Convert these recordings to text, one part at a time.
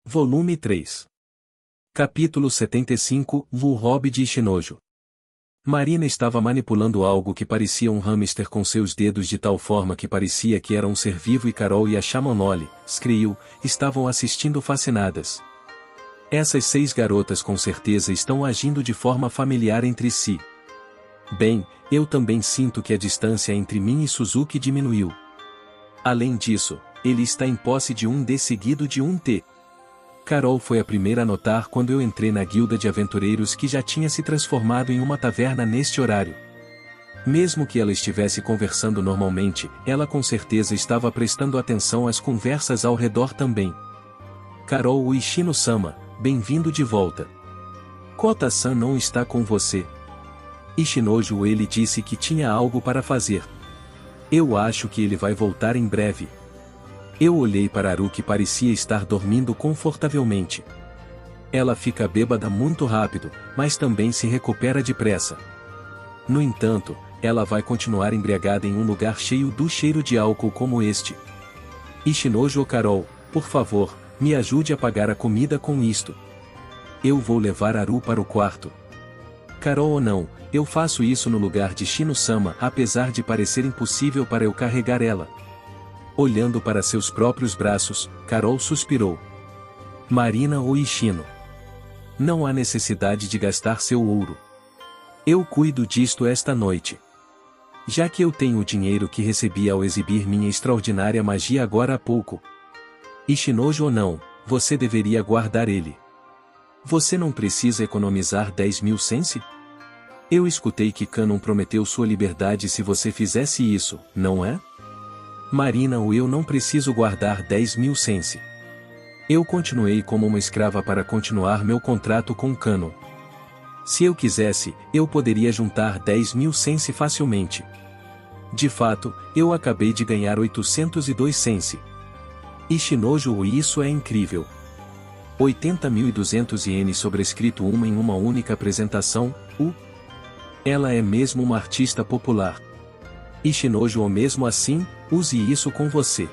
Volume 3. Capítulo 75. O hobby de Ishinojo. Marina estava manipulando algo que parecia um hamster com seus dedos de tal forma que parecia que era um ser vivo, e Carol e a Shamanoli, Skrill, estavam assistindo fascinadas. Essas 6 garotas com certeza estão agindo de forma familiar entre si. Bem, eu também sinto que a distância entre mim e Suzuki diminuiu. Além disso, ele está em posse de um D seguido de um T. Carol foi a primeira a notar quando eu entrei na guilda de aventureiros que já tinha se transformado em uma taverna neste horário. Mesmo que ela estivesse conversando normalmente, ela com certeza estava prestando atenção às conversas ao redor também. Carol, o Ishino-sama, bem-vindo de volta. Kota-san não está com você. Ishinojo, ele disse que tinha algo para fazer. Eu acho que ele vai voltar em breve. Eu olhei para Haru, que parecia estar dormindo confortavelmente. Ela fica bêbada muito rápido, mas também se recupera depressa. No entanto, ela vai continuar embriagada em um lugar cheio do cheiro de álcool como este. Ishinojo, Carol, por favor, me ajude a pagar a comida com isto. Eu vou levar Haru para o quarto. Carol, ou não, eu faço isso no lugar de Shino-sama, apesar de parecer impossível para eu carregar ela. Olhando para seus próprios braços, Carol suspirou. Marina ou Ishino. Não há necessidade de gastar seu ouro. Eu cuido disto esta noite. Já que eu tenho o dinheiro que recebi ao exibir minha extraordinária magia agora há pouco. Ishinojo, ou não, você deveria guardar ele. Você não precisa economizar 10.000 sense? Eu escutei que Kanon prometeu sua liberdade se você fizesse isso, não é? Marina, ou eu não preciso guardar 10.000 sense. Eu continuei como uma escrava para continuar meu contrato com Kanon. Se eu quisesse, eu poderia juntar 10.000 sense facilmente. De fato, eu acabei de ganhar 802 sense. Ishinojo, isso é incrível. 80.200 ienes sobrescrito uma em uma única apresentação. Ela é mesmo uma artista popular. Ishinojo, ou mesmo assim, use isso com você.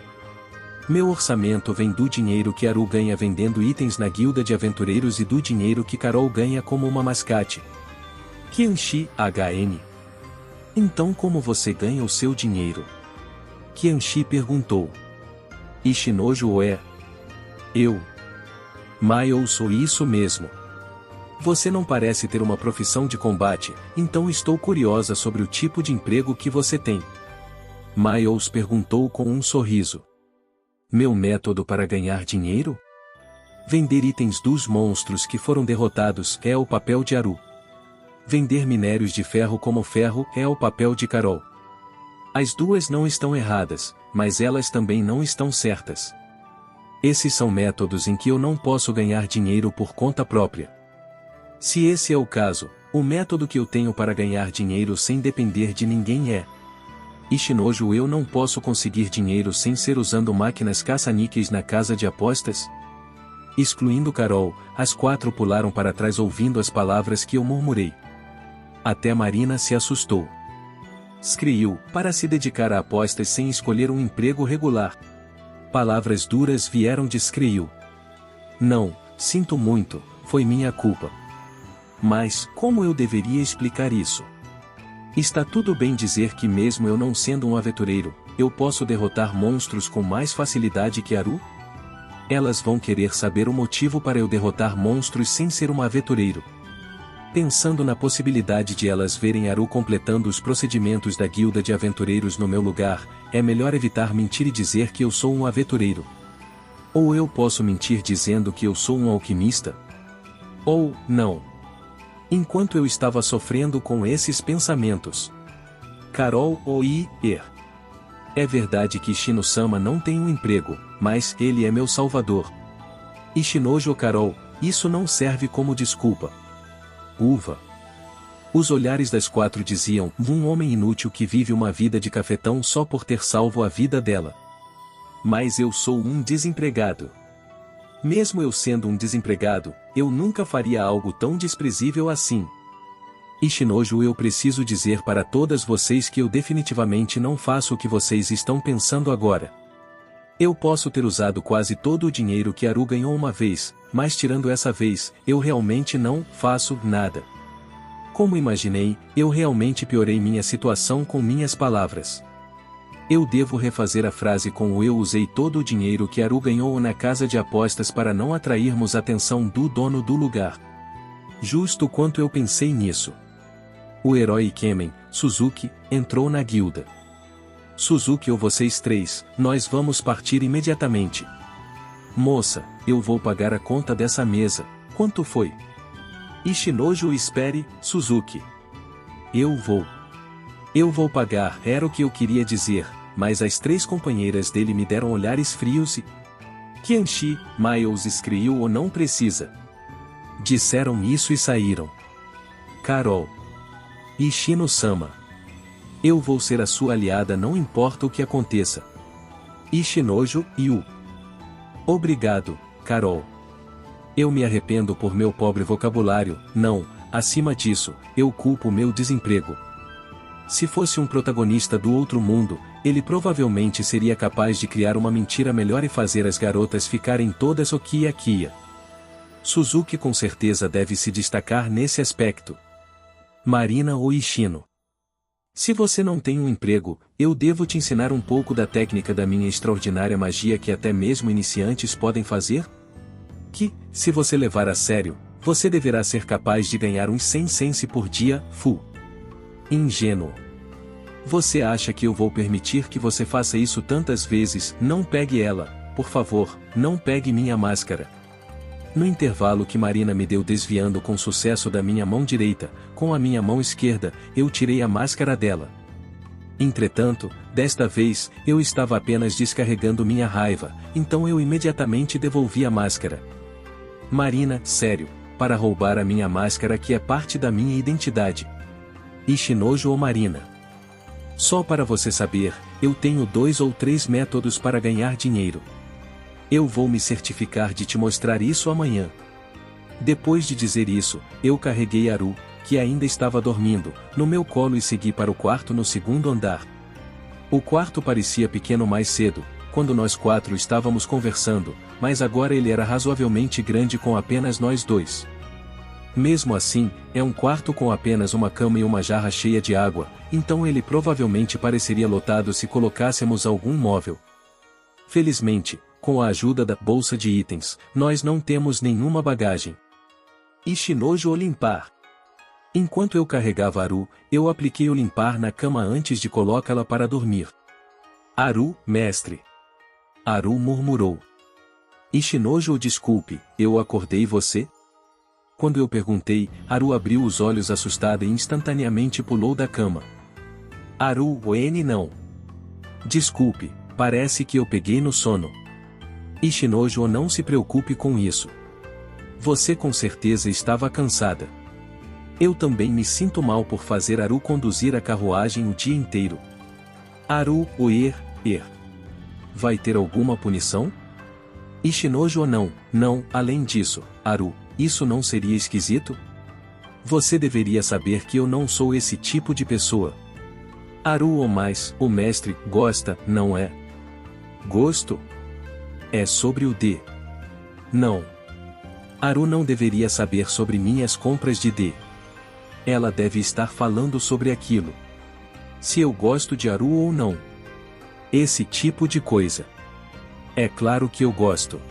Meu orçamento vem do dinheiro que Haru ganha vendendo itens na guilda de aventureiros e do dinheiro que Carol ganha como uma mascate. Qianxi, HN. Então como você ganha o seu dinheiro? Qianxi perguntou. Ishinojo, eu. Eu sou isso mesmo. Você não parece ter uma profissão de combate, então estou curiosa sobre o tipo de emprego que você tem. Miles perguntou com um sorriso. Meu método para ganhar dinheiro? Vender itens dos monstros que foram derrotados é o papel de Haru. Vender minérios de ferro como ferro é o papel de Carol. As duas não estão erradas, mas elas também não estão certas. Esses são métodos em que eu não posso ganhar dinheiro por conta própria. Se esse é o caso, o método que eu tenho para ganhar dinheiro sem depender de ninguém é... Ishinojo, eu não posso conseguir dinheiro sem ser usando máquinas caça-níqueis na casa de apostas? Excluindo Carol, as 4 pularam para trás ouvindo as palavras que eu murmurei. Até Marina se assustou. Skrill, para se dedicar a apostas sem escolher um emprego regular. Palavras duras vieram de Skrill. Não, sinto muito, foi minha culpa. Mas, como eu deveria explicar isso? Está tudo bem dizer que mesmo eu não sendo um aventureiro, eu posso derrotar monstros com mais facilidade que Haru? Elas vão querer saber o motivo para eu derrotar monstros sem ser um aventureiro. Pensando na possibilidade de elas verem Haru completando os procedimentos da guilda de aventureiros no meu lugar, é melhor evitar mentir e dizer que eu sou um aventureiro. Ou eu posso mentir dizendo que eu sou um alquimista? Ou, não. Enquanto eu estava sofrendo com esses pensamentos. Carol, é verdade que Shino-sama não tem um emprego, mas ele é meu salvador. Ishinojo, Carol, isso não serve como desculpa. Uva. Os olhares das 4 diziam, um homem inútil que vive uma vida de cafetão só por ter salvo a vida dela. Mas eu sou um desempregado. Mesmo eu sendo um desempregado, eu nunca faria algo tão desprezível assim. Ishinojo, eu preciso dizer para todas vocês que eu definitivamente não faço o que vocês estão pensando agora. Eu posso ter usado quase todo o dinheiro que Haru ganhou uma vez, mas tirando essa vez, eu realmente não faço nada. Como imaginei, eu realmente piorei minha situação com minhas palavras. Eu devo refazer a frase com o eu usei todo o dinheiro que Haru ganhou na casa de apostas para não atrairmos a atenção do dono do lugar. Justo quanto eu pensei nisso. O herói Ikemen, Suzuki, entrou na guilda. Suzuki ou vocês três, nós vamos partir imediatamente. Moça, eu vou pagar a conta dessa mesa, quanto foi? Ishinojo espere, Suzuki. Eu vou pagar, era o que eu queria dizer, mas as três companheiras dele me deram olhares frios e... Kianshi, Miles escriu ou não precisa. Disseram isso e saíram. Carol. Ishino-sama. Eu vou ser a sua aliada não importa o que aconteça. Ishinojo, Yu. Obrigado, Carol. Eu me arrependo por meu pobre vocabulário, não, acima disso, eu culpo meu desemprego. Se fosse um protagonista do outro mundo, ele provavelmente seria capaz de criar uma mentira melhor e fazer as garotas ficarem todas okia-kia. Suzuki com certeza deve se destacar nesse aspecto. Marina ou Ishino. Se você não tem um emprego, eu devo te ensinar um pouco da técnica da minha extraordinária magia que até mesmo iniciantes podem fazer? Que, se você levar a sério, você deverá ser capaz de ganhar uns 100 sense por dia, fu. Ingênuo. Você acha que eu vou permitir que você faça isso tantas vezes? Não pegue ela, por favor, não pegue minha máscara. No intervalo que Marina me deu desviando com sucesso da minha mão direita, com a minha mão esquerda, eu tirei a máscara dela. Entretanto, desta vez, eu estava apenas descarregando minha raiva, então eu imediatamente devolvi a máscara. Marina, sério, para roubar a minha máscara que é parte da minha identidade. Ishinojo ou Marina. Só para você saber, eu tenho 2 ou 3 métodos para ganhar dinheiro. Eu vou me certificar de te mostrar isso amanhã. Depois de dizer isso, eu carreguei Haru, que ainda estava dormindo, no meu colo e segui para o quarto no segundo andar. O quarto parecia pequeno mais cedo, quando nós 4 estávamos conversando, mas agora ele era razoavelmente grande com apenas nós 2. Mesmo assim, é um quarto com apenas uma cama e uma jarra cheia de água, então ele provavelmente pareceria lotado se colocássemos algum móvel. Felizmente, com a ajuda da bolsa de itens, nós não temos nenhuma bagagem. Ishinojo ou limpar. Enquanto eu carregava Haru, eu apliquei o limpar na cama antes de colocá-la para dormir. Haru, mestre. Haru murmurou. Ishinojo, desculpe, eu acordei você? Quando eu perguntei, Haru abriu os olhos assustada e instantaneamente pulou da cama. Haru, não. Desculpe, parece que eu peguei no sono. Ishinojo, não se preocupe com isso. Você com certeza estava cansada. Eu também me sinto mal por fazer Haru conduzir a carruagem o dia inteiro. Haru, Vai ter alguma punição? Ishinojo, não, além disso, Haru, isso não seria esquisito? Você deveria saber que eu não sou esse tipo de pessoa. Haru ou mais, o mestre, gosta, não é? Gosto? É sobre o D. Não. Haru não deveria saber sobre minhas compras de D. Ela deve estar falando sobre aquilo. Se eu gosto de Haru ou não. Esse tipo de coisa. É claro que eu gosto.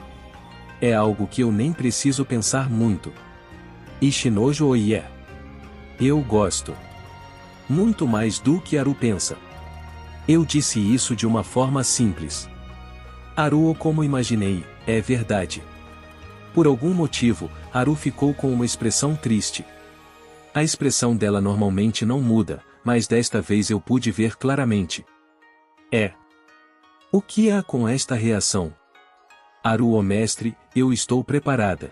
É algo que eu nem preciso pensar muito. Ishinojo ou Eu gosto. Muito mais do que Haru pensa. Eu disse isso de uma forma simples. Haru, como imaginei, é verdade. Por algum motivo, Haru ficou com uma expressão triste. A expressão dela normalmente não muda, mas desta vez eu pude ver claramente. O que há com esta reação? Haru, o mestre, eu estou preparada.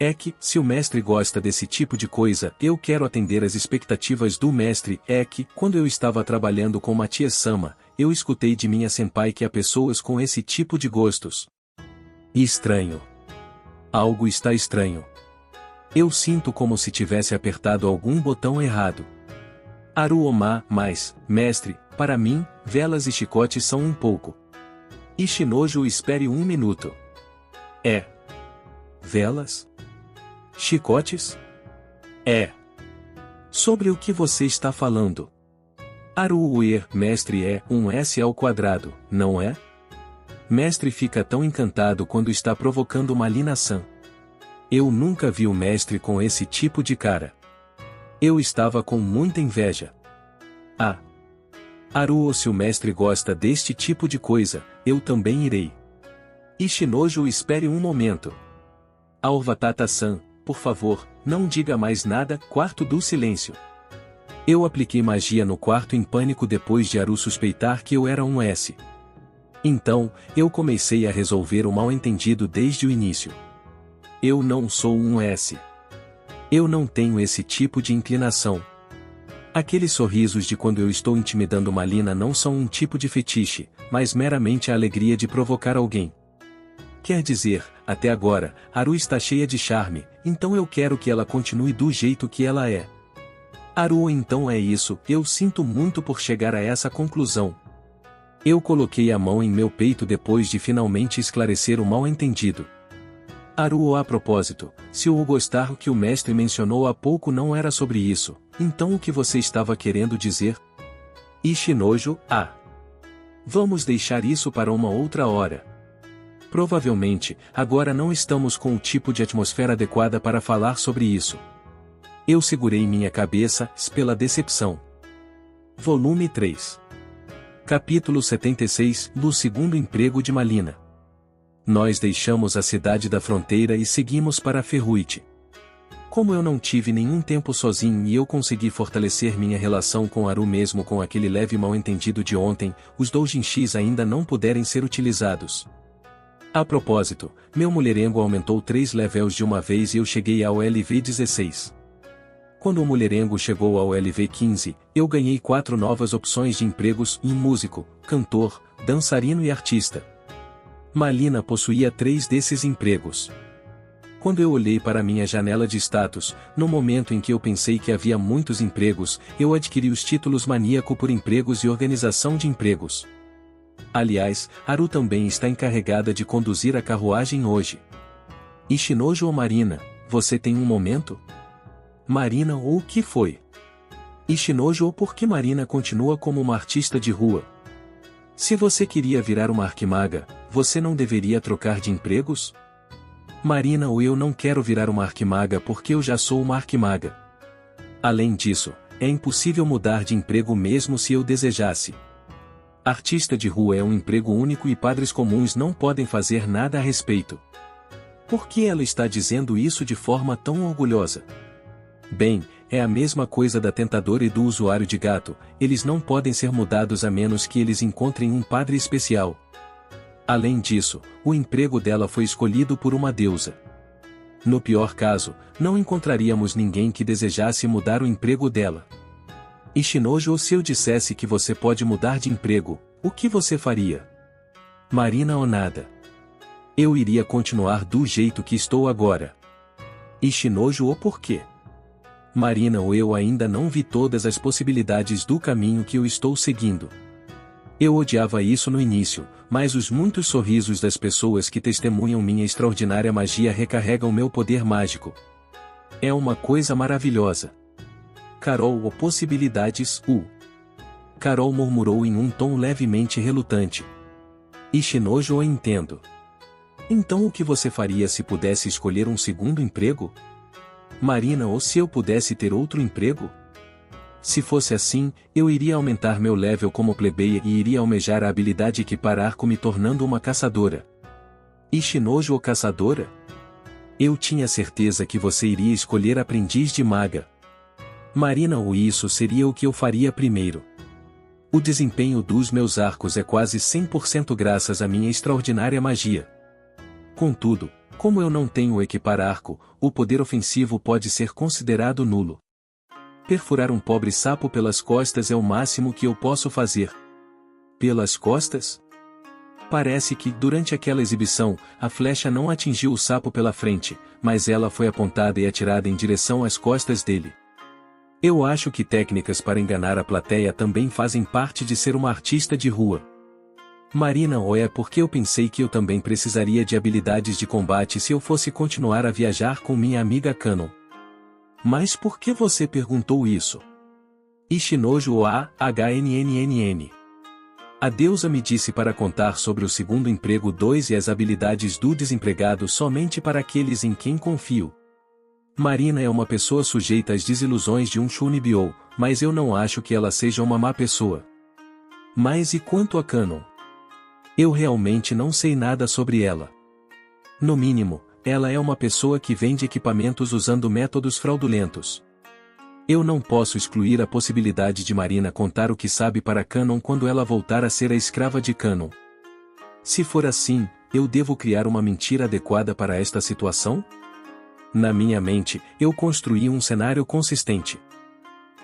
É que, se o mestre gosta desse tipo de coisa, eu quero atender às expectativas do mestre. É que, quando eu estava trabalhando com Matias-sama, eu escutei de minha senpai que há pessoas com esse tipo de gostos. Estranho. Algo está estranho. Eu sinto como se tivesse apertado algum botão errado. Haru, mas, mestre, Para mim, velas e chicotes são um pouco. Ishinojo, espere um minuto. É. Velas? Chicotes? É. Sobre o que você está falando? Haruuer, mestre, é um S ao quadrado, não é? Mestre fica tão encantado quando está provocando Malina-san. Eu nunca vi o mestre com esse tipo de cara. Eu estava com muita inveja. Ah. Haruo, se o mestre gosta deste tipo de coisa, eu também irei. Ishinojo, espere um momento. Aovatata-san, por favor, não diga mais nada. Quarto do silêncio. Eu apliquei magia no quarto em pânico depois de Haru suspeitar que eu era um S. Então, eu comecei a resolver o mal-entendido desde o início. Eu não sou um S. Eu não tenho esse tipo de inclinação. Aqueles sorrisos de quando eu estou intimidando Malina não são um tipo de fetiche, mas meramente a alegria de provocar alguém. Quer dizer, até agora, Haru está cheia de charme, então eu quero que ela continue do jeito que ela é. Haru, então é isso, eu sinto muito por chegar a essa conclusão. Eu coloquei a mão em meu peito depois de finalmente esclarecer o mal-entendido. Haru, a propósito, se o gostar que o mestre mencionou há pouco não era sobre isso, então o que você estava querendo dizer? Ishinojo, vamos deixar isso para uma outra hora. Provavelmente, agora não estamos com o tipo de atmosfera adequada para falar sobre isso. Eu segurei minha cabeça, pela decepção. Volume 3. Capítulo 76, do segundo emprego de Malina. Nós deixamos a cidade da fronteira e seguimos para Ferruite. Como eu não tive nenhum tempo sozinho e eu consegui fortalecer minha relação com Haru mesmo com aquele leve mal-entendido de ontem, os doujinshis ainda não puderem ser utilizados. A propósito, meu mulherengo aumentou 3 levels de uma vez e eu cheguei ao LV16. Quando o mulherengo chegou ao LV15, eu ganhei 4 novas opções de empregos: músico, cantor, dançarino e artista. Malina possuía 3 desses empregos. Quando eu olhei para minha janela de status, no momento em que eu pensei que havia muitos empregos, eu adquiri os títulos maníaco por empregos e organização de empregos. Aliás, Haru também está encarregada de conduzir a carruagem hoje. Ishinojo ou Marina, você tem um momento? Marina, ou o que foi? Ishinojo, ou por que Marina continua como uma artista de rua? Se você queria virar uma arquimaga, você não deveria trocar de empregos? Marina, ou eu não quero virar uma arquimaga porque eu já sou uma arquimaga. Além disso, é impossível mudar de emprego mesmo se eu desejasse. Artista de rua é um emprego único e padres comuns não podem fazer nada a respeito. Por que ela está dizendo isso de forma tão orgulhosa? Bem, é a mesma coisa da tentadora e do usuário de gato, eles não podem ser mudados a menos que eles encontrem um padre especial. Além disso, o emprego dela foi escolhido por uma deusa. No pior caso, não encontraríamos ninguém que desejasse mudar o emprego dela. Ishinojo, se eu dissesse que você pode mudar de emprego, o que você faria? Marina, ou nada. Eu iria continuar do jeito que estou agora. Ishinojo, ou por quê? Marina, ou eu ainda não vi todas as possibilidades do caminho que eu estou seguindo. Eu odiava isso no início, mas os muitos sorrisos das pessoas que testemunham minha extraordinária magia recarregam meu poder mágico. É uma coisa maravilhosa. Carol, ou possibilidades, Carol murmurou em um tom levemente relutante. Ishinojo, eu entendo. Então o que você faria se pudesse escolher um segundo emprego? Marina, ou se eu pudesse ter outro emprego? Se fosse assim, eu iria aumentar meu level como plebeia e iria almejar a habilidade equiparar com me tornando uma caçadora. Ishinojo, ou caçadora? Eu tinha certeza que você iria escolher aprendiz de maga. Marina, ou isso seria o que eu faria primeiro. O desempenho dos meus arcos é quase 100% graças à minha extraordinária magia. Contudo, como eu não tenho o equipar arco, o poder ofensivo pode ser considerado nulo. Perfurar um pobre sapo pelas costas é o máximo que eu posso fazer. Pelas costas? Parece que, durante aquela exibição, a flecha não atingiu o sapo pela frente, mas ela foi apontada e atirada em direção às costas dele. Eu acho que técnicas para enganar a plateia também fazem parte de ser uma artista de rua. Marina, ou é porque eu pensei que eu também precisaria de habilidades de combate se eu fosse continuar a viajar com minha amiga Kanon. Mas por que você perguntou isso? Ishinoju HNNNN. A deusa me disse para contar sobre o segundo emprego 2 e as habilidades do desempregado somente para aqueles em quem confio. Marina é uma pessoa sujeita às desilusões de um Shunibyo, mas eu não acho que ela seja uma má pessoa. Mas e quanto a Kanon? Eu realmente não sei nada sobre ela. No mínimo, ela é uma pessoa que vende equipamentos usando métodos fraudulentos. Eu não posso excluir a possibilidade de Marina contar o que sabe para Kanon quando ela voltar a ser a escrava de Kanon. Se for assim, eu devo criar uma mentira adequada para esta situação? Na minha mente, eu construí um cenário consistente.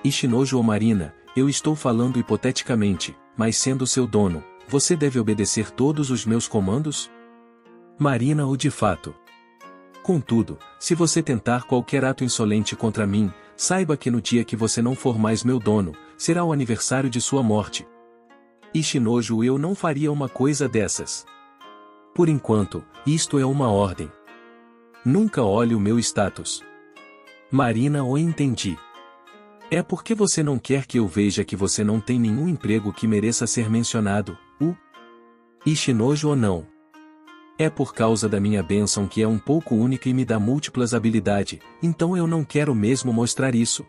Ishinoju ou Marina, eu estou falando hipoteticamente, mas sendo seu dono, você deve obedecer todos os meus comandos? Marina ou de fato. Contudo, se você tentar qualquer ato insolente contra mim, saiba que no dia que você não for mais meu dono, será o aniversário de sua morte. Ishinoju, eu não faria uma coisa dessas. Por enquanto, isto é uma ordem. Nunca olhe o meu status. Marina, o entendi. É porque você não quer que eu veja que você não tem nenhum emprego que mereça ser mencionado, Ishinoju ou não. É por causa da minha bênção que é um pouco única e me dá múltiplas habilidades, então eu não quero mesmo mostrar isso.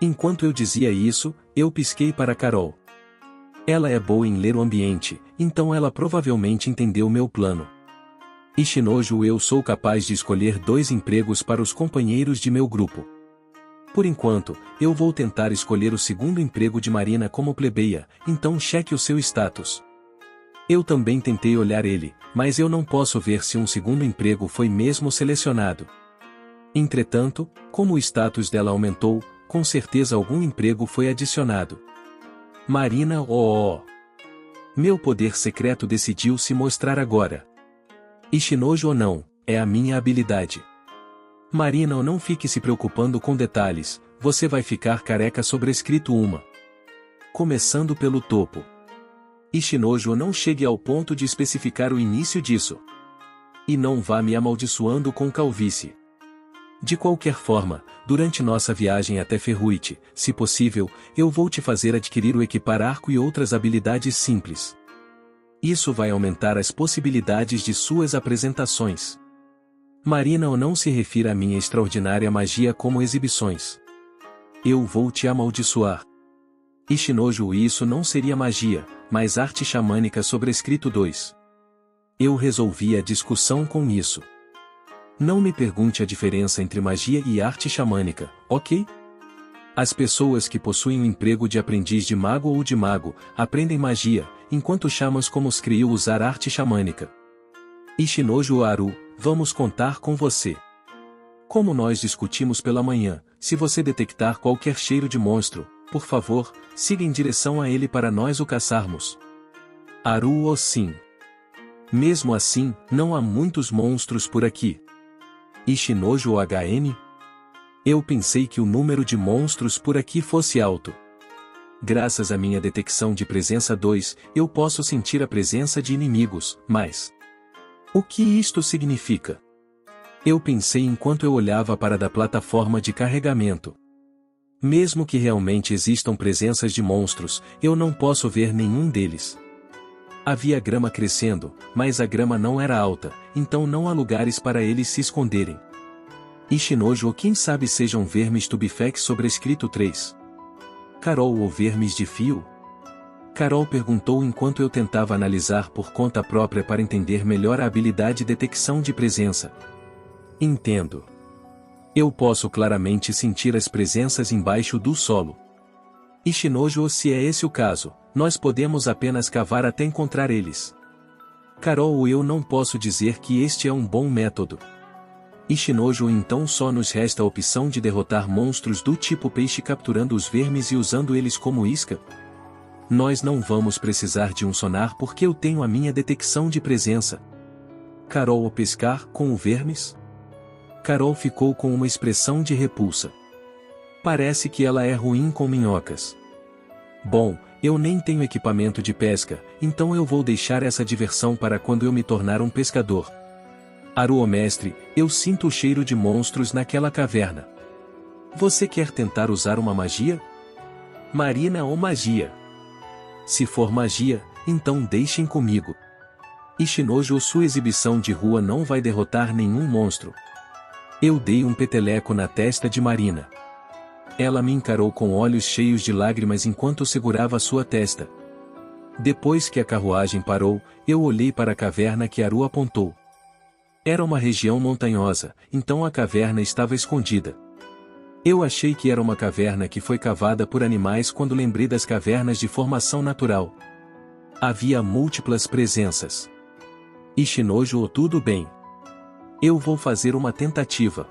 Enquanto eu dizia isso, eu pisquei para Carol. Ela é boa em ler o ambiente, então ela provavelmente entendeu meu plano. Ishinoju, eu sou capaz de escolher 2 empregos para os companheiros de meu grupo. Por enquanto, eu vou tentar escolher o segundo emprego de Marina como plebeia, então cheque o seu status. Eu também tentei olhar ele, mas eu não posso ver se um segundo emprego foi mesmo selecionado. Entretanto, como o status dela aumentou, com certeza algum emprego foi adicionado. Marina, Meu poder secreto decidiu se mostrar agora. Ishinoju ou não, é a minha habilidade. Marina, não fique se preocupando com detalhes, você vai ficar careca sobrescrito uma. Começando pelo topo. Ishinoju, não chegue ao ponto de especificar o início disso. E não vá me amaldiçoando com calvície. De qualquer forma, durante nossa viagem até Ferruite, se possível, eu vou te fazer adquirir o equipar arco e outras habilidades simples. Isso vai aumentar as possibilidades de suas apresentações. Marina, não se refira à minha extraordinária magia como exibições. Eu vou te amaldiçoar. Ishinoju, isso não seria magia, mas arte xamânica sobrescrito 2. Eu resolvi a discussão com isso. Não me pergunte a diferença entre magia e arte xamânica, ok? As pessoas que possuem o emprego de aprendiz de mago ou de mago, aprendem magia, enquanto xamãs como os criou usar arte xamânica. Ishinoju Aru, vamos contar com você. Como nós discutimos pela manhã, se você detectar qualquer cheiro de monstro, por favor, siga em direção a ele para nós o caçarmos. Aru, sim. Mesmo assim, não há muitos monstros por aqui. Ishinoju HN? Eu pensei que o número de monstros por aqui fosse alto. Graças à minha detecção de presença 2, eu posso sentir a presença de inimigos, mas... O que isto significa? Eu pensei enquanto eu olhava para da plataforma de carregamento. Mesmo que realmente existam presenças de monstros, eu não posso ver nenhum deles. Havia grama crescendo, mas a grama não era alta, então não há lugares para eles se esconderem. Ishinoju, ou quem sabe sejam vermes tubifex sobrescrito 3. Carol, ou vermes de fio? Carol perguntou enquanto eu tentava analisar por conta própria para entender melhor a habilidade detecção de presença. Entendo. Eu posso claramente sentir as presenças embaixo do solo. Ishinoju, se é esse o caso, nós podemos apenas cavar até encontrar eles. Carol, eu não posso dizer que este é um bom método. Ishinoju, então só nos resta a opção de derrotar monstros do tipo peixe capturando os vermes e usando eles como isca? Nós não vamos precisar de um sonar porque eu tenho a minha detecção de presença. Carol, o pescar com o vermes? Carol ficou com uma expressão de repulsa. Parece que ela é ruim com minhocas. Bom, eu nem tenho equipamento de pesca, então eu vou deixar essa diversão para quando eu me tornar um pescador. Aruo mestre, eu sinto o cheiro de monstros naquela caverna. Você quer tentar usar uma magia? Marina ou magia? Se for magia, então deixem comigo. Ishinojo, sua exibição de rua não vai derrotar nenhum monstro. Eu dei um peteleco na testa de Marina. Ela me encarou com olhos cheios de lágrimas enquanto segurava sua testa. Depois que a carruagem parou, eu olhei para a caverna que Aru apontou. Era uma região montanhosa, então a caverna estava escondida. Eu achei que era uma caverna que foi cavada por animais quando lembrei das cavernas de formação natural. Havia múltiplas presenças. Ishinojo, tudo bem. Eu vou fazer uma tentativa.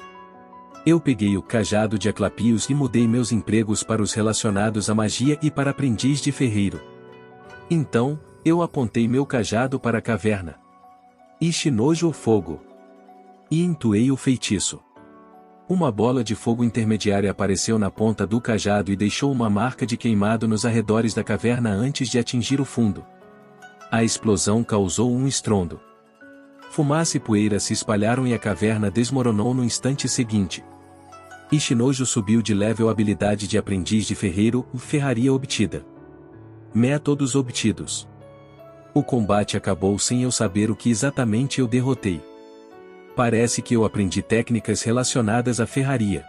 Eu peguei o cajado de Aclapios e mudei meus empregos para os relacionados à magia e para aprendiz de ferreiro. Então, eu apontei meu cajado para a caverna. Ishinojo, fogo. E entoei o feitiço. Uma bola de fogo intermediária apareceu na ponta do cajado e deixou uma marca de queimado nos arredores da caverna antes de atingir o fundo. A explosão causou um estrondo. Fumaça e poeira se espalharam e a caverna desmoronou no instante seguinte. Ishinojo subiu de level habilidade de aprendiz de ferreiro, ferraria obtida. Métodos obtidos. O combate acabou sem eu saber o que exatamente eu derrotei. Parece que eu aprendi técnicas relacionadas à ferraria.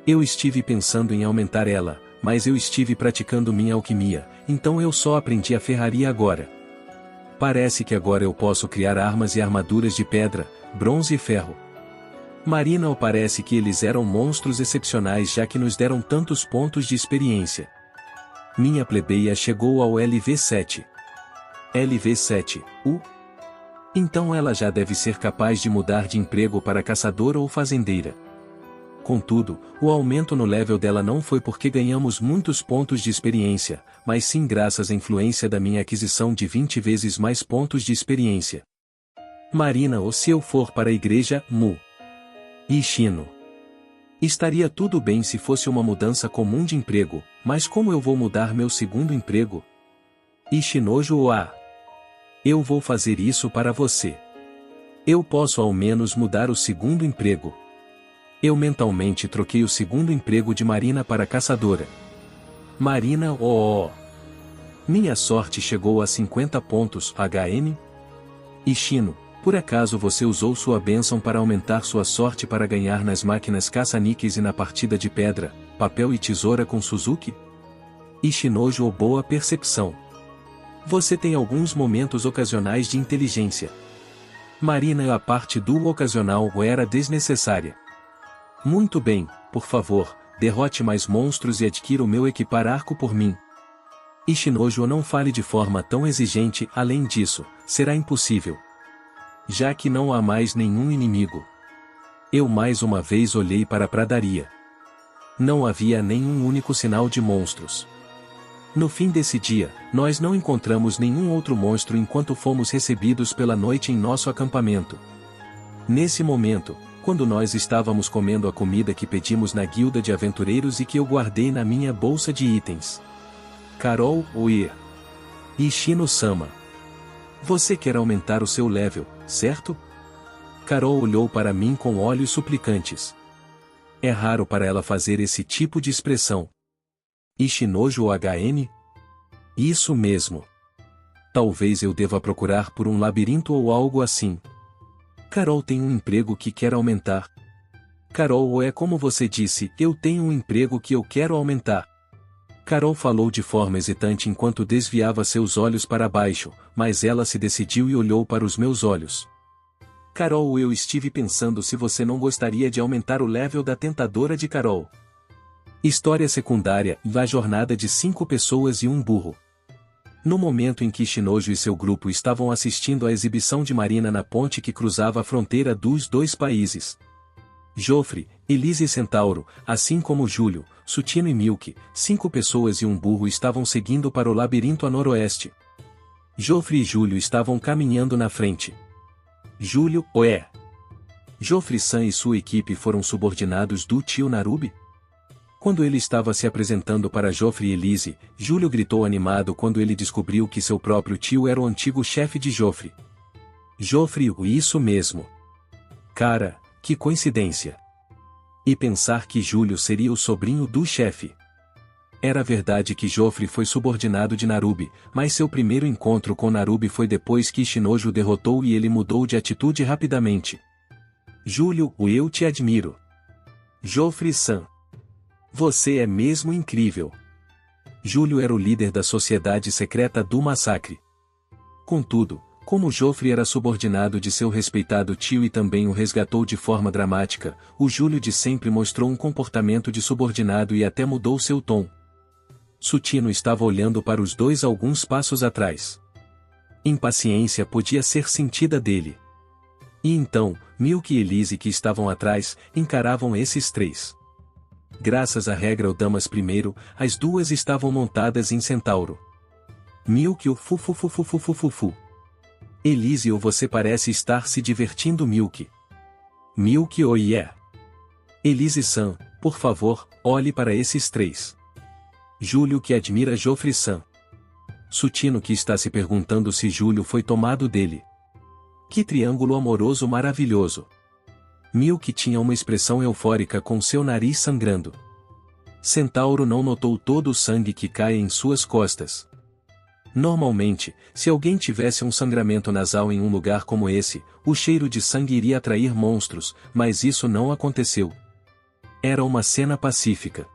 Eu estive pensando em aumentar ela, mas eu estive praticando minha alquimia, então eu só aprendi a ferraria agora. Parece que agora eu posso criar armas e armaduras de pedra, bronze e ferro. Marina, ou parece que eles eram monstros excepcionais já que nos deram tantos pontos de experiência. Minha plebeia chegou ao LV7. LV7, Então ela já deve ser capaz de mudar de emprego para caçadora ou fazendeira. Contudo, o aumento no level dela não foi porque ganhamos muitos pontos de experiência, mas sim graças à influência da minha aquisição de 20 vezes mais pontos de experiência. Marina, ou se eu for para a igreja, Ishino. Estaria tudo bem se fosse uma mudança comum de emprego, mas como eu vou mudar meu segundo emprego? Ishinojo, eu vou fazer isso para você. Eu posso ao menos mudar o segundo emprego. Eu mentalmente troquei o segundo emprego de Marina para caçadora. Marina, Minha sorte chegou a 50 pontos, HM? Ishino, por acaso você usou sua bênção para aumentar sua sorte para ganhar nas máquinas caça-níqueis e na partida de pedra, papel e tesoura com Suzuki? Ishinojo, boa percepção. Você tem alguns momentos ocasionais de inteligência. Marina, a parte do ocasional era desnecessária. Muito bem, por favor, derrote mais monstros e adquira o meu equipar arco por mim. Ishinojo, não fale de forma tão exigente, além disso, será impossível. Já que não há mais nenhum inimigo. Eu mais uma vez olhei para a pradaria. Não havia nenhum único sinal de monstros. No fim desse dia, nós não encontramos nenhum outro monstro enquanto fomos recebidos pela noite em nosso acampamento. Nesse momento, quando nós estávamos comendo a comida que pedimos na guilda de aventureiros e que eu guardei na minha bolsa de itens. Carol, Ishino-sama. Você quer aumentar o seu level, certo? Carol olhou para mim com olhos suplicantes. É raro para ela fazer esse tipo de expressão. Ishinojo HN? Isso mesmo. Talvez eu deva procurar por um labirinto ou algo assim. Carol tem um emprego que quer aumentar. Carol, é como você disse, eu tenho um emprego que eu quero aumentar. Carol falou de forma hesitante enquanto desviava seus olhos para baixo, mas ela se decidiu e olhou para os meus olhos. Carol, eu estive pensando se você não gostaria de aumentar o level da tentadora de Carol. História secundária, a jornada de 5 pessoas e um burro. No momento em que Ishinojo e seu grupo estavam assistindo à exibição de Marina na ponte que cruzava a fronteira dos 2 países. Joffre, Elise e Centauro, assim como Júlio, Sutino e Milk, 5 pessoas e um burro estavam seguindo para o labirinto a noroeste. Joffre e Júlio estavam caminhando na frente. Júlio, Joffre-san e sua equipe foram subordinados do tio Narube? Quando ele estava se apresentando para Joffre e Elise, Júlio gritou animado quando ele descobriu que seu próprio tio era o antigo chefe de Joffre. Joffre, isso mesmo. Cara, que coincidência. E pensar que Júlio seria o sobrinho do chefe. Era verdade que Joffre foi subordinado de Narube, mas seu primeiro encontro com Narube foi depois que Ishinoju o derrotou e ele mudou de atitude rapidamente. Júlio, eu te admiro. Joffre-san. Você é mesmo incrível. Júlio era o líder da sociedade secreta do massacre. Contudo, como Joffre era subordinado de seu respeitado tio e também o resgatou de forma dramática, o Júlio de sempre mostrou um comportamento de subordinado e até mudou seu tom. Sutino estava olhando para os dois alguns passos atrás. Impaciência podia ser sentida dele. E então, Milk e Elise que estavam atrás, encaravam esses três. Graças à regra o damas primeiro, as duas estavam montadas em centauro. Milk o fu. Elise ou você parece estar se divertindo Milk. Milk oh yeah. Elise-san, por favor, olhe para esses três. Júlio que admira Joffre-san. Sutino que está se perguntando se Júlio foi tomado dele. Que triângulo amoroso maravilhoso. Milk tinha uma expressão eufórica com seu nariz sangrando. Centauro não notou todo o sangue que cai em suas costas. Normalmente, se alguém tivesse um sangramento nasal em um lugar como esse, o cheiro de sangue iria atrair monstros, mas isso não aconteceu. Era uma cena pacífica.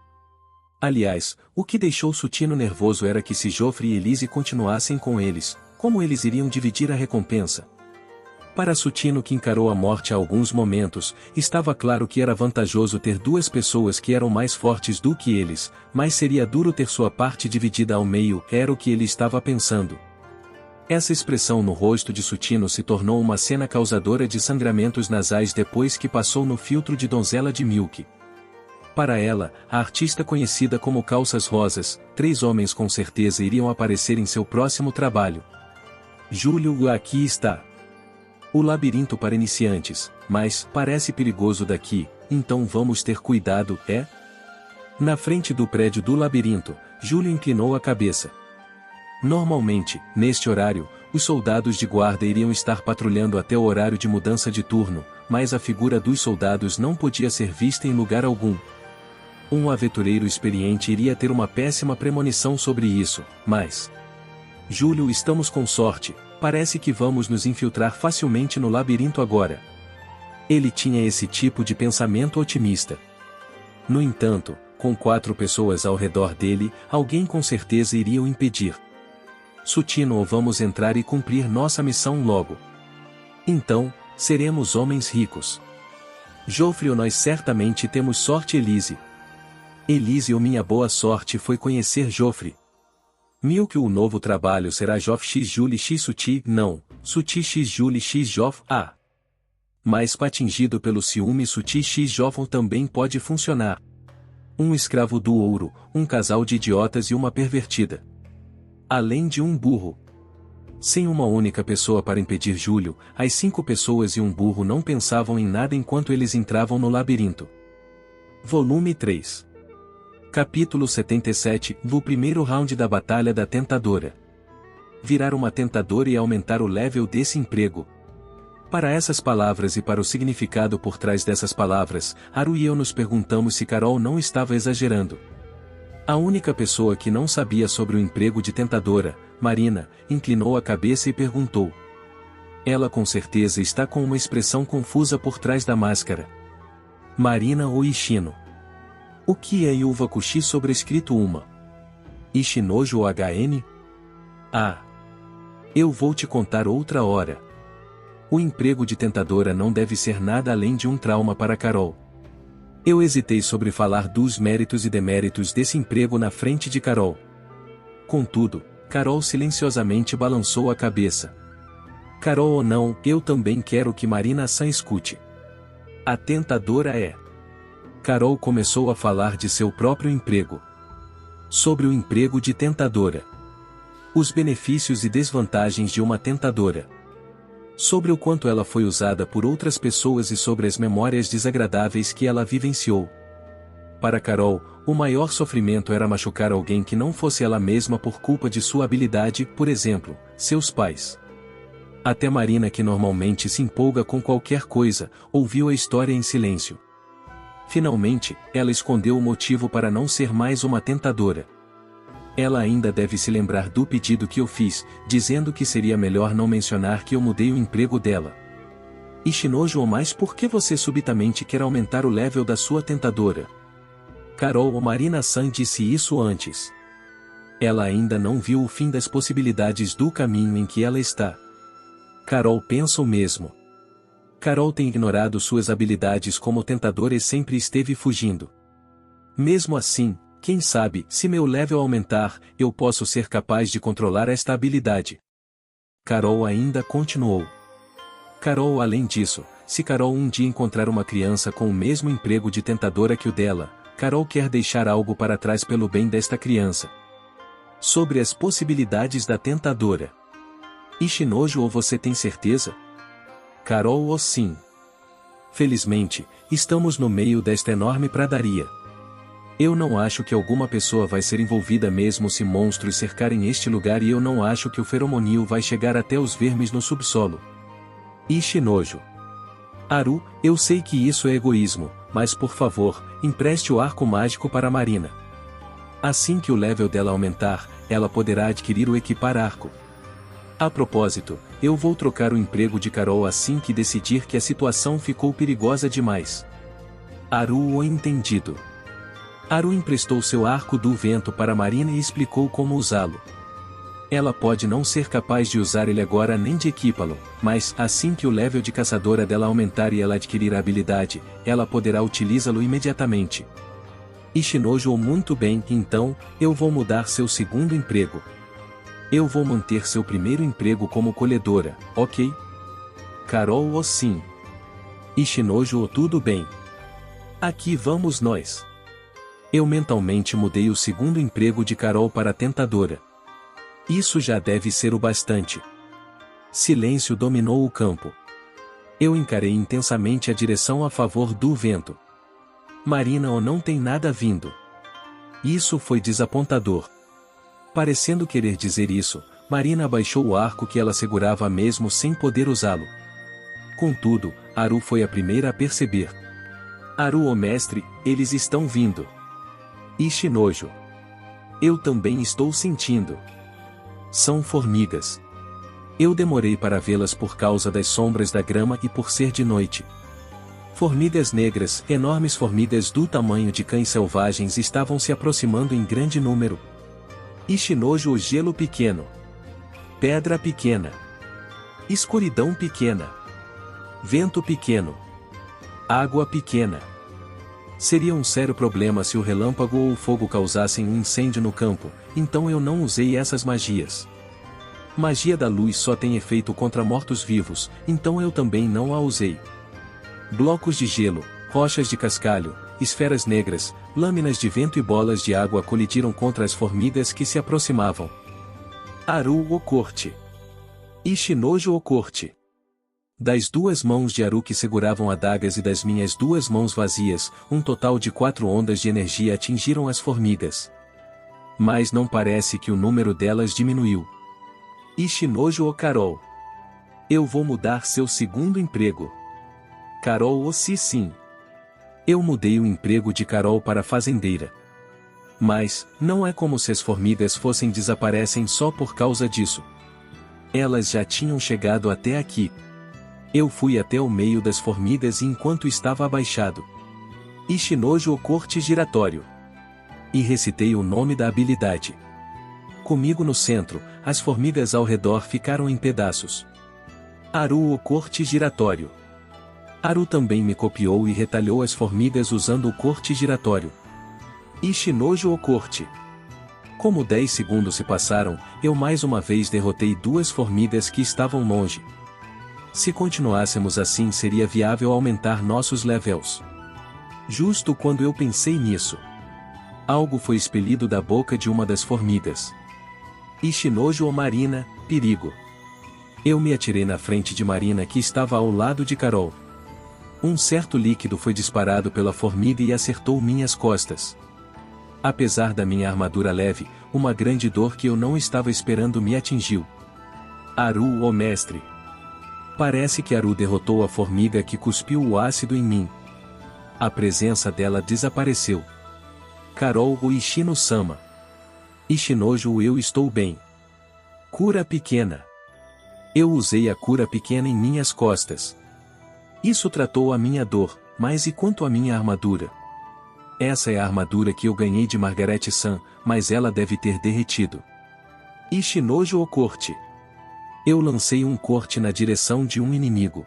Aliás, o que deixou Sutino nervoso era que se Joffre e Elise continuassem com eles, como eles iriam dividir a recompensa? Para Sutino que encarou a morte há alguns momentos, estava claro que era vantajoso ter duas pessoas que eram mais fortes do que eles, mas seria duro ter sua parte dividida ao meio, era o que ele estava pensando. Essa expressão no rosto de Sutino se tornou uma cena causadora de sangramentos nasais depois que passou no filtro de donzela de Milk. Para ela, a artista conhecida como Calças Rosas, três homens com certeza iriam aparecer em seu próximo trabalho. Júlio, aqui está. O labirinto para iniciantes, mas parece perigoso daqui, então vamos ter cuidado, é? Na frente do prédio do labirinto, Júlio inclinou a cabeça. Normalmente, neste horário, os soldados de guarda iriam estar patrulhando até o horário de mudança de turno, mas a figura dos soldados não podia ser vista em lugar algum. Um aventureiro experiente iria ter uma péssima premonição sobre isso, mas... Júlio, estamos com sorte, parece que vamos nos infiltrar facilmente no labirinto agora. Ele tinha esse tipo de pensamento otimista. No entanto, com 4 pessoas ao redor dele, alguém com certeza iria o impedir. Sutino, vamos entrar e cumprir nossa missão logo. Então, seremos homens ricos. Joffre, nós certamente temos sorte. Elise, minha boa sorte foi conhecer Joffre. Milk, o novo trabalho será Joff x Julie x Suti, não, Suti x Julie x Joff, Mas patingido pelo ciúme Suti x Joffon também pode funcionar. Um escravo do ouro, um casal de idiotas e uma pervertida. Além de um burro. Sem uma única pessoa para impedir Júlio, as 5 pessoas e um burro não pensavam em nada enquanto eles entravam no labirinto. Volume 3. Capítulo 77, do primeiro round da Batalha da Tentadora. Virar uma tentadora e aumentar o level desse emprego. Para essas palavras e para o significado por trás dessas palavras, Haru e eu nos perguntamos se Carol não estava exagerando. A única pessoa que não sabia sobre o emprego de tentadora, Marina, inclinou a cabeça e perguntou. Ela com certeza está com uma expressão confusa por trás da máscara. Marina ou Ishino? O que é Yuvakushi sobrescrito uma? Ishinojo ou HN? Eu vou te contar outra hora. O emprego de tentadora não deve ser nada além de um trauma para Carol. Eu hesitei sobre falar dos méritos e deméritos desse emprego na frente de Carol. Contudo, Carol silenciosamente balançou a cabeça. Carol ou não, eu também quero que Marina-san escute. A tentadora é... Carol começou a falar de seu próprio emprego. Sobre o emprego de tentadora. Os benefícios e desvantagens de uma tentadora. Sobre o quanto ela foi usada por outras pessoas e sobre as memórias desagradáveis que ela vivenciou. Para Carol, O maior sofrimento era machucar alguém que não fosse ela mesma por culpa de sua habilidade, por exemplo, seus pais. Até Marina, que normalmente se empolga com qualquer coisa, ouviu a história em silêncio. Finalmente, ela escondeu o motivo para não ser mais uma tentadora. Ela ainda deve se lembrar do pedido que eu fiz, dizendo que seria melhor não mencionar que eu mudei o emprego dela. Ishinojo, mas por que você subitamente quer aumentar o level da sua tentadora? Carol ou Marina-san disse isso antes. Ela ainda não viu o fim das possibilidades do caminho em que ela está. Carol pensa o mesmo. Carol tem ignorado suas habilidades como tentadora e sempre esteve fugindo. Mesmo assim, quem sabe, se meu level aumentar, eu posso ser capaz de controlar esta habilidade. Carol ainda continuou. Carol, além disso, se Carol um dia encontrar uma criança com o mesmo emprego de tentadora que o dela, Carol quer deixar algo para trás pelo bem desta criança. Sobre as possibilidades da tentadora. Ishinojo, ou você tem certeza? Carol, ou sim. Felizmente, estamos no meio desta enorme pradaria. Eu não acho que alguma pessoa vai ser envolvida mesmo se monstros cercarem este lugar, e eu não acho que o feromonio vai chegar até os vermes no subsolo. Ishinojo. Haru, eu sei que isso é egoísmo, mas por favor, empreste o arco mágico para Marina. Assim que o level dela aumentar, ela poderá adquirir o equipar arco. A propósito, eu vou trocar o emprego de Carol assim que decidir que a situação ficou perigosa demais. Haru, o entendido. Haru emprestou seu arco do vento para Marina e explicou como usá-lo. Ela pode não ser capaz de usar ele agora nem de equipá-lo, mas, assim que o level de caçadora dela aumentar e ela adquirir a habilidade, ela poderá utilizá-lo imediatamente. Ishinojo, muito bem, então, eu vou mudar seu segundo emprego. Eu vou manter seu primeiro emprego como colhedora, ok? Carol, ou sim. Ishinojo, tudo bem. Aqui vamos nós. Eu mentalmente mudei o segundo emprego de Carol para tentadora. Isso já deve ser o bastante. Silêncio dominou o campo. Eu encarei intensamente a direção a favor do vento. Marina, ou não tem nada vindo. Isso foi desapontador. Parecendo querer dizer isso, Marina abaixou o arco que ela segurava mesmo sem poder usá-lo. Contudo, Haru foi a primeira a perceber. Haru, o mestre, eles estão vindo. Ishinojo. Eu também estou sentindo. São formigas. Eu demorei para vê-las por causa das sombras da grama e por ser de noite. Formigas negras, enormes formigas do tamanho de cães selvagens, estavam se aproximando em grande número. Ishinojo, o gelo pequeno. Pedra pequena. Escuridão pequena. Vento pequeno. Água pequena. Seria um sério problema se o relâmpago ou o fogo causassem um incêndio no campo, então eu não usei essas magias. Magia da luz só tem efeito contra mortos-vivos, então eu também não a usei. Blocos de gelo, rochas de cascalho, esferas negras, lâminas de vento e bolas de água colidiram contra as formigas que se aproximavam. Haru, o corte. Ishinojo, o corte. Das duas mãos de Haru que seguravam adagas e das minhas duas mãos vazias, um total de 4 ondas de energia atingiram as formigas. Mas não parece que o número delas diminuiu. Ishinojo, ou Carol. Eu vou mudar seu segundo emprego. Carol, ou sim. Eu mudei o emprego de Carol para fazendeira. Mas, não é como se as formigas fossem desaparecem só por causa disso. Elas já tinham chegado até aqui. Eu fui até o meio das formigas enquanto estava abaixado. Ishinojo, o corte giratório. E recitei o nome da habilidade. Comigo no centro, as formigas ao redor ficaram em pedaços. Haru, o corte giratório. Haru também me copiou e retalhou as formigas usando o corte giratório. Ishinojo, o corte. Como 10 segundos se passaram, eu mais uma vez derrotei 2 formigas que estavam longe. Se continuássemos assim, seria viável aumentar nossos levels. Justo quando eu pensei nisso, algo foi expelido da boca de uma das formigas. Ishinojo, ou Marina, perigo. Eu me atirei na frente de Marina, que estava ao lado de Carol. Um certo líquido foi disparado pela formiga e acertou minhas costas. Apesar da minha armadura leve, uma grande dor que eu não estava esperando me atingiu. Aru, ó mestre! Parece que Aru derrotou a formiga que cuspiu o ácido em mim. A presença dela desapareceu. Carol, o Ishino-sama. Ishinojo, eu estou bem. Cura pequena. Eu usei a cura pequena em minhas costas. Isso tratou a minha dor, mas e quanto à minha armadura? Essa é a armadura que eu ganhei de Margaret-san, mas ela deve ter derretido. Ishinojo, o corte. Eu lancei um corte na direção de um inimigo.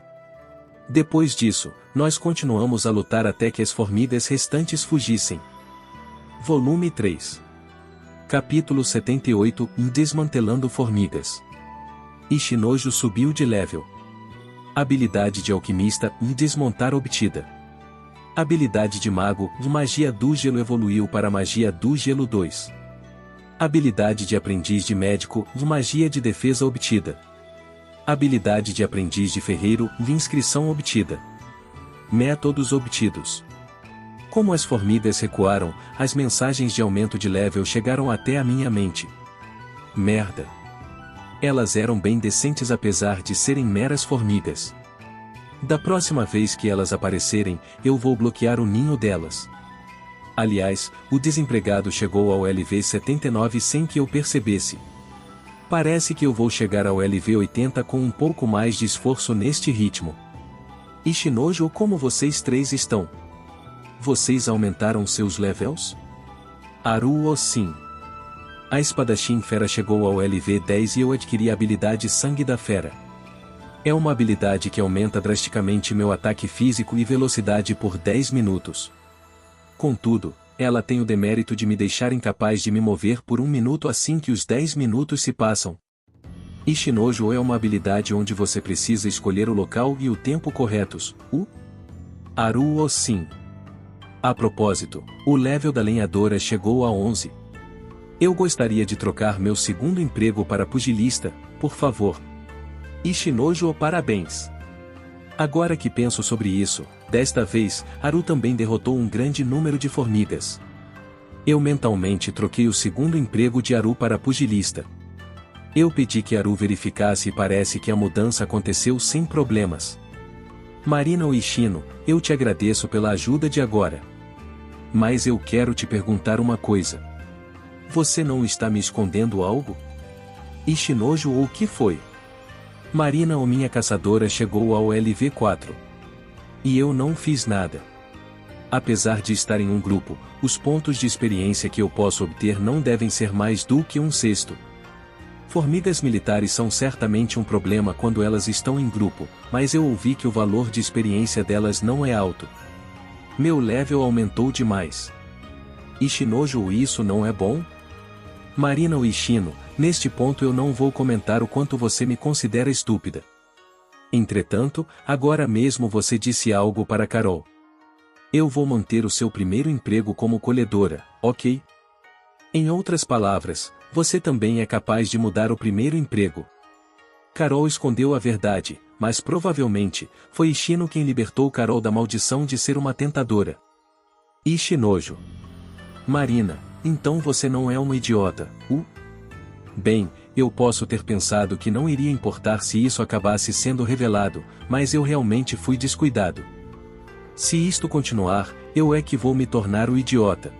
Depois disso, nós continuamos a lutar até que as formigas restantes fugissem. Volume 3. Capítulo 78, Desmantelando formigas. Ishinojo subiu de level. Habilidade de alquimista, desmontar obtida. Habilidade de mago, magia do gelo evoluiu para magia do gelo 2. Habilidade de aprendiz de médico, magia de defesa obtida. Habilidade de aprendiz de ferreiro, inscrição obtida. Métodos obtidos. Como as formigas recuaram, as mensagens de aumento de level chegaram até a minha mente. Merda. Elas eram bem decentes apesar de serem meras formigas. Da próxima vez que elas aparecerem, eu vou bloquear o ninho delas. Aliás, o desempregado chegou ao LV 79 sem que eu percebesse. Parece que eu vou chegar ao LV 80 com um pouco mais de esforço neste ritmo. Ishinojo, como vocês três estão? Vocês aumentaram seus levels? Aru, sim. A espadachim fera chegou ao LV 10 e eu adquiri a habilidade Sangue da Fera. É uma habilidade que aumenta drasticamente meu ataque físico e velocidade por 10 minutos. Contudo, ela tem o demérito de me deixar incapaz de me mover por 1 minuto assim que os 10 minutos se passam. Ishinojo é uma habilidade onde você precisa escolher o local e o tempo corretos. Aru, sim. A propósito, o level da lenhadora chegou a 11. Eu gostaria de trocar meu segundo emprego para pugilista, por favor. Ishinojo, parabéns. Agora que penso sobre isso, desta vez, Aru também derrotou um grande número de formigas. Eu mentalmente troquei o segundo emprego de Aru para pugilista. Eu pedi que Aru verificasse e parece que a mudança aconteceu sem problemas. Marina ou Ishino, eu te agradeço pela ajuda de agora. Mas eu quero te perguntar uma coisa. Você não está me escondendo algo? Ishinojo, o que foi? Marina, ou minha caçadora, chegou ao LV4. E eu não fiz nada. Apesar de estar em um grupo, os pontos de experiência que eu posso obter não devem ser mais do que 1/6. Formigas militares são certamente um problema quando elas estão em grupo, mas eu ouvi que o valor de experiência delas não é alto. Meu level aumentou demais. Ishinojo, isso não é bom? Marina ou Ishino, neste ponto eu não vou comentar o quanto você me considera estúpida. Entretanto, agora mesmo você disse algo para Carol. Eu vou manter o seu primeiro emprego como colhedora, ok? Em outras palavras, você também é capaz de mudar o primeiro emprego. Carol escondeu a verdade, mas provavelmente, foi Ishino quem libertou Carol da maldição de ser uma tentadora. Ishinojo. Marina, então você não é uma idiota, Bem, eu posso ter pensado que não iria importar se isso acabasse sendo revelado, mas eu realmente fui descuidado. Se isto continuar, eu é que vou me tornar o idiota.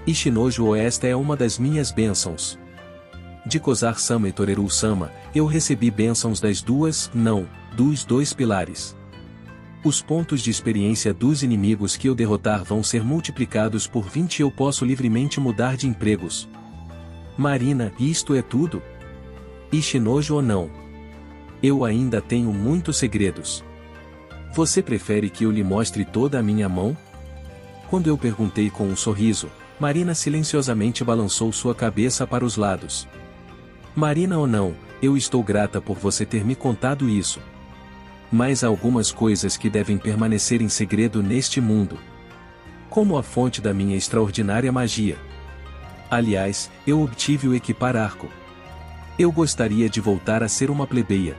Ishinojo, esta é uma das minhas bênçãos. De Kozar-sama e Toreru-sama, eu recebi bênçãos dos 2 pilares. Os pontos de experiência dos inimigos que eu derrotar vão ser multiplicados por 20 e eu posso livremente mudar de empregos. Marina, isto é tudo? Ishinojo, ou não? Eu ainda tenho muitos segredos. Você prefere que eu lhe mostre toda a minha mão? Quando eu perguntei com um sorriso, Marina silenciosamente balançou sua cabeça para os lados. Marina, ou não, eu estou grata por você ter me contado isso. Mas há algumas coisas que devem permanecer em segredo neste mundo. Como a fonte da minha extraordinária magia. Aliás, eu obtive o equipar arco. Eu gostaria de voltar a ser uma plebeia.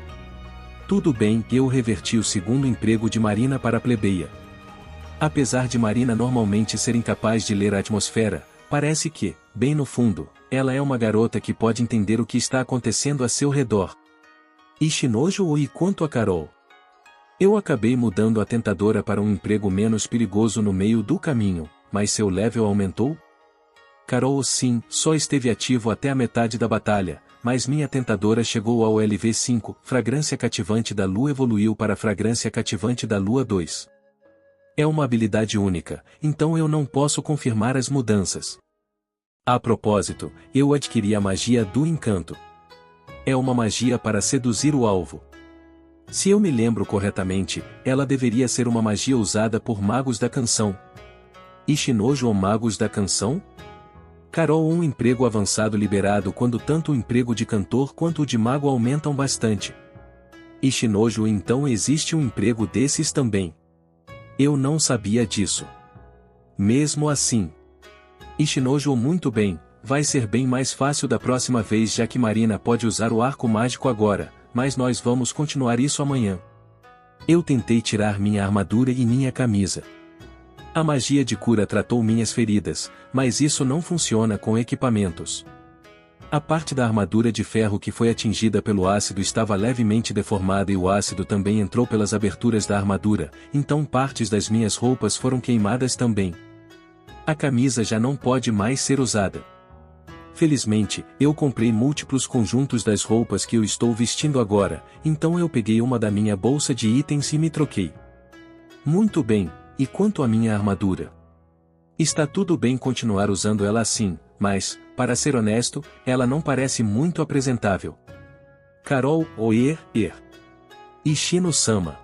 Tudo bem, eu reverti o segundo emprego de Marina para plebeia. Apesar de Marina normalmente ser incapaz de ler a atmosfera, Parece que, bem no fundo, ela é uma garota que pode entender o que está acontecendo a seu redor. Ishinojo e quanto a Carol? Eu acabei mudando a tentadora para um emprego menos perigoso no meio do caminho, mas seu level aumentou? Carol sim, só esteve ativo até a metade da batalha, mas minha tentadora chegou ao LV5, Fragrância Cativante da Lua evoluiu para Fragrância Cativante da Lua 2. É uma habilidade única, então eu não posso confirmar as mudanças. A propósito, eu adquiri a magia do encanto. É uma magia para seduzir o alvo. Se eu me lembro corretamente, ela deveria ser uma magia usada por magos da canção. Ishinojo ou magos da canção? Carol, um emprego avançado liberado quando tanto o emprego de cantor quanto o de mago aumentam bastante. Ishinojo, então existe um emprego desses também. Eu não sabia disso. Mesmo assim. Ishinojo, muito bem, vai ser bem mais fácil da próxima vez já que Marina pode usar o arco mágico agora, mas nós vamos continuar isso amanhã. Eu tentei tirar minha armadura e minha camisa. A magia de cura tratou minhas feridas, mas isso não funciona com equipamentos. A parte da armadura de ferro que foi atingida pelo ácido estava levemente deformada e o ácido também entrou pelas aberturas da armadura, então partes das minhas roupas foram queimadas também. A camisa já não pode mais ser usada. Felizmente, eu comprei múltiplos conjuntos das roupas que eu estou vestindo agora, então eu peguei uma da minha bolsa de itens e me troquei. Muito bem, e quanto à minha armadura? Está tudo bem continuar usando ela assim, mas, para ser honesto, ela não parece muito apresentável. Carol, Ishino-sama.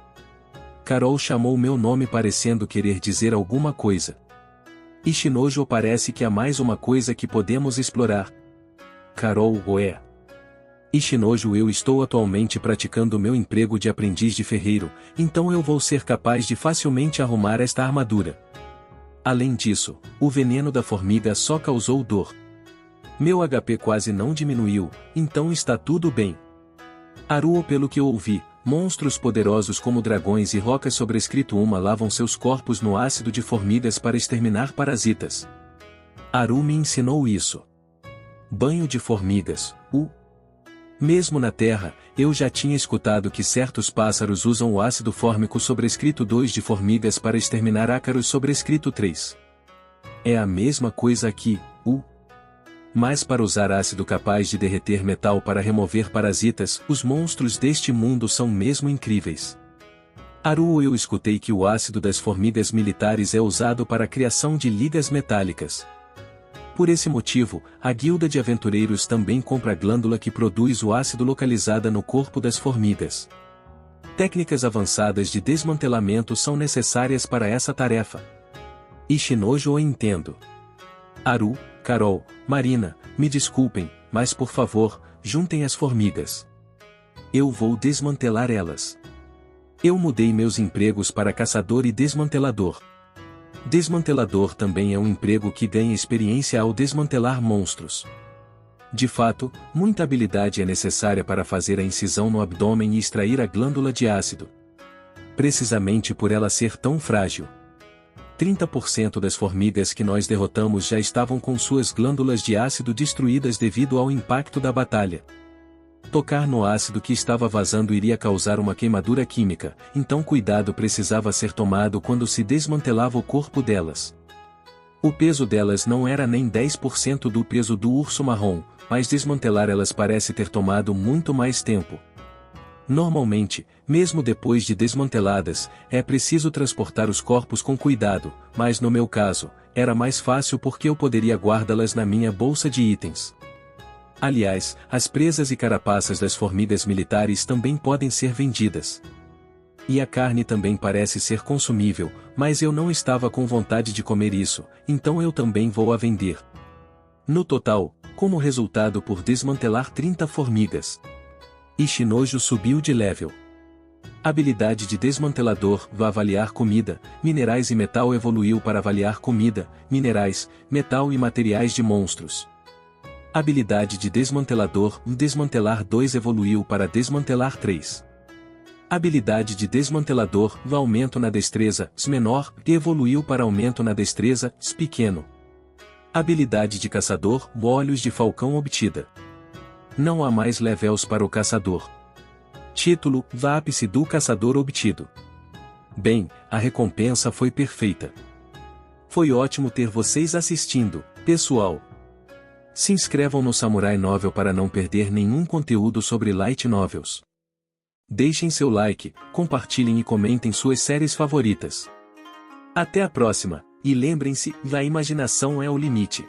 Carol chamou meu nome parecendo querer dizer alguma coisa. Ishinojo, parece que há mais uma coisa que podemos explorar. Carol, Ishinojo, eu estou atualmente praticando meu emprego de aprendiz de ferreiro, então eu vou ser capaz de facilmente arrumar esta armadura. Além disso, o veneno da formiga só causou dor. Meu HP quase não diminuiu, então está tudo bem. Aruo, pelo que eu ouvi, monstros poderosos como dragões e rocas sobrescrito uma lavam seus corpos no ácido de formigas para exterminar parasitas. Aru me ensinou isso. Banho de formigas, Mesmo na Terra, eu já tinha escutado que certos pássaros usam o ácido fórmico sobrescrito 2 de formigas para exterminar ácaros sobrescrito 3. É a mesma coisa aqui, Mas para usar ácido capaz de derreter metal para remover parasitas, os monstros deste mundo são mesmo incríveis. Aruo, eu escutei que o ácido das formigas militares é usado para a criação de ligas metálicas. Por esse motivo, a guilda de aventureiros também compra a glândula que produz o ácido localizada no corpo das formigas. Técnicas avançadas de desmantelamento são necessárias para essa tarefa. Ishinojo, eu entendo. Aru, Carol, Marina, me desculpem, mas por favor, juntem as formigas. Eu vou desmantelar elas. Eu mudei meus empregos para caçador e desmantelador. Desmantelador também é um emprego que ganha experiência ao desmantelar monstros. De fato, muita habilidade é necessária para fazer a incisão no abdômen e extrair a glândula de ácido. Precisamente por ela ser tão frágil. 30% das formigas que nós derrotamos já estavam com suas glândulas de ácido destruídas devido ao impacto da batalha. Tocar no ácido que estava vazando iria causar uma queimadura química, então cuidado precisava ser tomado quando se desmantelava o corpo delas. O peso delas não era nem 10% do peso do urso marrom, mas desmantelar elas parece ter tomado muito mais tempo. Normalmente, mesmo depois de desmanteladas, é preciso transportar os corpos com cuidado, mas no meu caso, era mais fácil porque eu poderia guardá-las na minha bolsa de itens. Aliás, as presas e carapaças das formigas militares também podem ser vendidas. E a carne também parece ser consumível, mas eu não estava com vontade de comer isso, então eu também vou a vender. No total, como resultado por desmantelar 30 formigas. Ishinojo subiu de level. Habilidade de desmantelador, vai avaliar comida, minerais e metal evoluiu para avaliar comida, minerais, metal e materiais de monstros. Habilidade de desmantelador, desmantelar 2 evoluiu para desmantelar 3. Habilidade de desmantelador, aumento na destreza, menor, evoluiu para aumento na destreza, pequeno. Habilidade de caçador, olhos de falcão obtida. Não há mais levels para o caçador. Título, ápice do caçador obtido. Bem, a recompensa foi perfeita. Foi ótimo ter vocês assistindo, pessoal. Se inscrevam no Samurai Novel para não perder nenhum conteúdo sobre Light Novels. Deixem seu like, compartilhem e comentem suas séries favoritas. Até a próxima, e lembrem-se, a imaginação é o limite.